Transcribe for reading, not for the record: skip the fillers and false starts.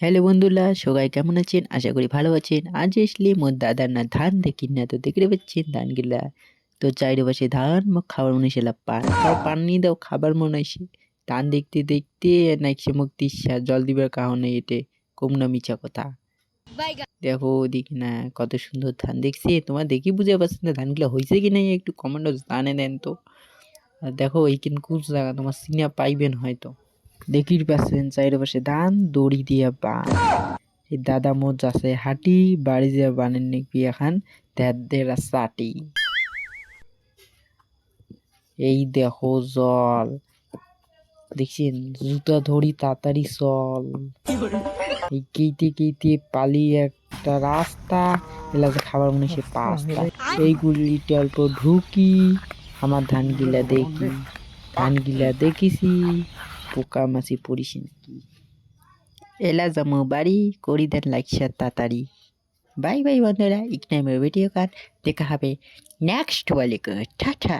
Hello বন্ধুরা, সবাই কেমন আছেন? আশা করি ভালো আছেন। আজ আসলে মোর দাদার না ধান দেখি না, তো দেখতে পাচ্ছেন ধানগুলা। তো চারিপাশে ধান খাবার মনে হয়েছিল পান পান নিয়ে দাও খাবার মনে হয়েছে। ধান দেখতে দেখতে নাইছে মুখ দিশা জল দিবার কারণে এটে কম না মিছা কথা। দেখো ওদিকে না কত সুন্দর ধান দেখছি, তোমার দেখি বুঝে পাচ্ছেন না ধানগুলো হয়েছে কি নাই, একটু কমেন্ট জানে দেন তো। আর দেখো এইখানে কোন জায়গা তোমার সিনা পাইবেন হয়তো। দেখির পাচ্ছেন চারিপাশে ধান দড়ি দিয়া বান। এই দাদা মোর যাচ্ছে হাঁটি বাড়ি যা বানের নিকবি এখন দেড় চাটি। এই দেখো জল দেখছেন, জুতা ধরি তাড়াতাড়ি চল। এই কেটে কেটে পালিয়ে একটা রাস্তা এলাকা খাবার মনে সে পাস্তা। এইগুলিতে অল্প ঢুকি আমার ধান গিলা দেখি, ধান গিলা দেখিছি পোকা মাছি পড়িস নাকি। এলা যামু বাড়ি করি দেন লাইক শেয়ার তাড়াতাড়ি। বাই বাই বন্ধুরা, ইকনামের ভিডিও কার দেখা হবে নেক্সট ওয়ালিকে। টাটা।